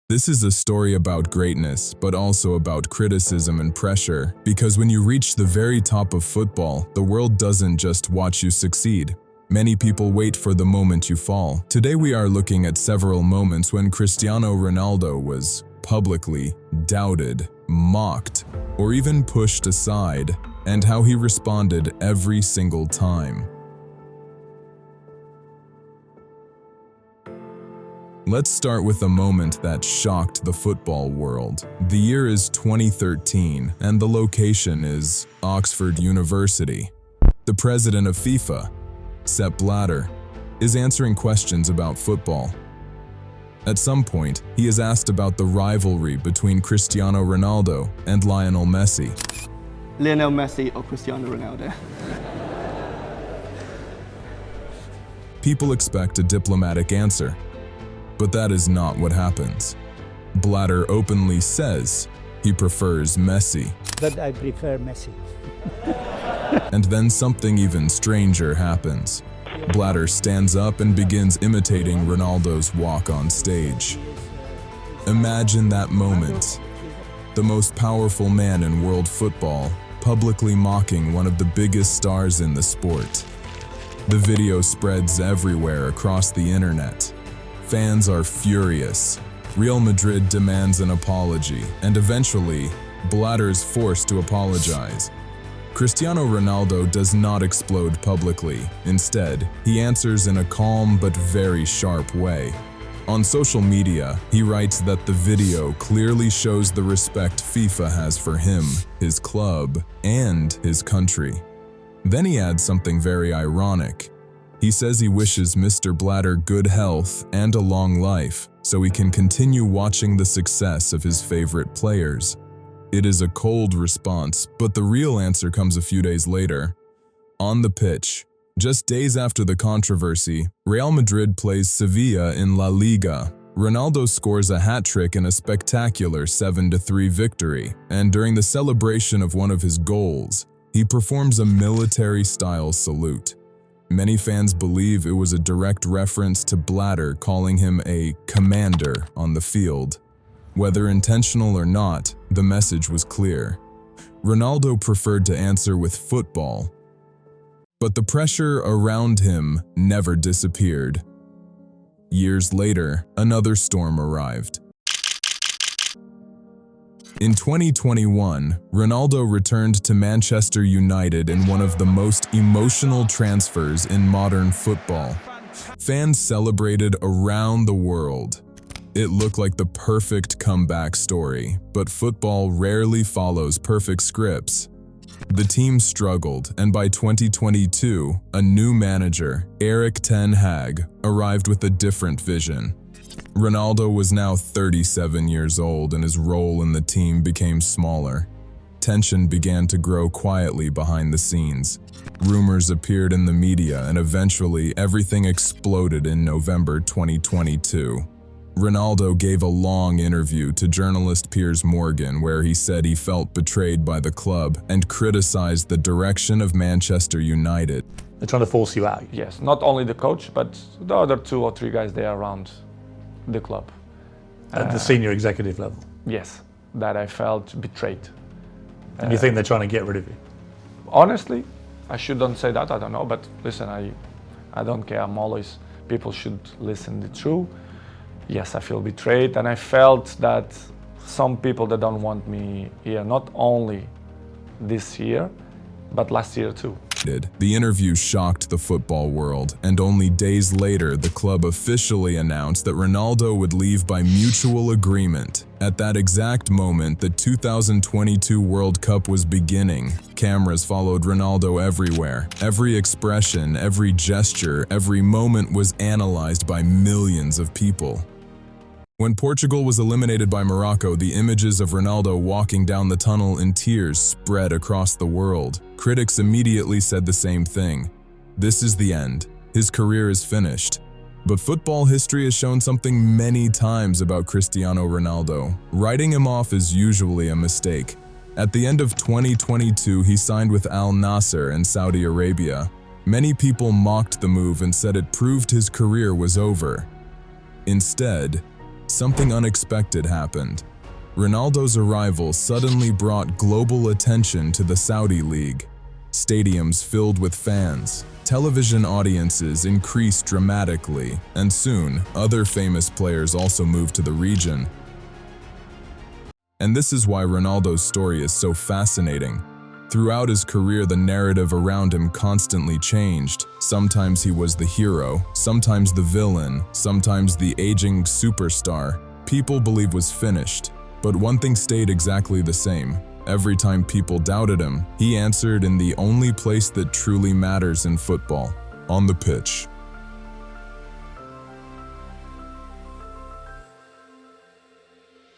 This is a story about greatness, but also about criticism and pressure, because when you reach the very top of football, the world doesn't just watch you succeed. Many people wait for the moment you fall. Today we are looking at several moments when Cristiano Ronaldo was publicly doubted, mocked, or even pushed aside, and how he responded every single time. Let's start with a moment that shocked the football world. The year is 2013, and the location is Oxford University. The president of FIFA, Sepp Blatter, is answering questions about football. At some point, he is asked about the rivalry between Cristiano Ronaldo and Lionel Messi. Lionel Messi or Cristiano Ronaldo? People expect a diplomatic answer, but that is not what happens. Blatter openly says he prefers Messi. But I prefer Messi. And then something even stranger happens. Blatter stands up and begins imitating Ronaldo's walk on stage. Imagine that moment. The most powerful man in world football publicly mocking one of the biggest stars in the sport. The video spreads everywhere across the internet. Fans are furious. Real Madrid demands an apology, and eventually, Blatter is forced to apologize. Cristiano Ronaldo does not explode publicly. Instead, he answers in a calm but very sharp way. On social media, he writes that the video clearly shows the respect FIFA has for him, his club, and his country. Then he adds something very ironic. He says he wishes Mr. Blatter good health and a long life, so he can continue watching the success of his favorite players. It is a cold response, but the real answer comes a few days later. On the pitch, just days after the controversy, Real Madrid plays Sevilla in La Liga. Ronaldo scores a hat-trick in a spectacular 7-3 victory, and during the celebration of one of his goals, he performs a military-style salute. Many fans believe it was a direct reference to Blatter calling him a commander on the field. Whether intentional or not, the message was clear. Ronaldo preferred to answer with football, but the pressure around him never disappeared. Years later, another storm arrived. In 2021, Ronaldo returned to Manchester United in one of the most emotional transfers in modern football. Fans celebrated around the world. It looked like the perfect comeback story, but football rarely follows perfect scripts. The team struggled, and by 2022, a new manager, Erik Ten Hag, arrived with a different vision. Ronaldo was now 37 years old, and his role in the team became smaller. Tension began to grow quietly behind the scenes. Rumors appeared in the media, and eventually everything exploded in November 2022. Ronaldo gave a long interview to journalist Piers Morgan where he said he felt betrayed by the club and criticized the direction of Manchester United. They're trying to force you out. Yes, not only the coach, but the other 2 or 3 guys there around the club. At the senior executive level. Yes, that I felt betrayed. And you think they're trying to get rid of you? Honestly, I shouldn't say that, I don't know, but listen, I don't care, I'm always, people should listen the truth. Yes, I feel betrayed, and I felt that some people that don't want me here, not only this year, but last year too. The interview shocked the football world, and only days later the club officially announced that Ronaldo would leave by mutual agreement. At that exact moment, the 2022 World Cup was beginning. Cameras followed Ronaldo everywhere. Every expression, every gesture, every moment was analyzed by millions of people. When Portugal was eliminated by Morocco, the images of Ronaldo walking down the tunnel in tears spread across the world. Critics immediately said the same thing. This is the end. His career is finished. But football history has shown something many times about Cristiano Ronaldo. Writing him off is usually a mistake. At the end of 2022, he signed with Al Nassr in Saudi Arabia. Many people mocked the move and said it proved his career was over. Instead, something unexpected happened. Ronaldo's arrival suddenly brought global attention to the Saudi League. Stadiums filled with fans, television audiences increased dramatically, and soon, other famous players also moved to the region. And this is why Ronaldo's story is so fascinating. Throughout his career, the narrative around him constantly changed. Sometimes he was the hero, sometimes the villain, sometimes the aging superstar people believed was finished. But one thing stayed exactly the same. Every time people doubted him, he answered in the only place that truly matters in football, on the pitch.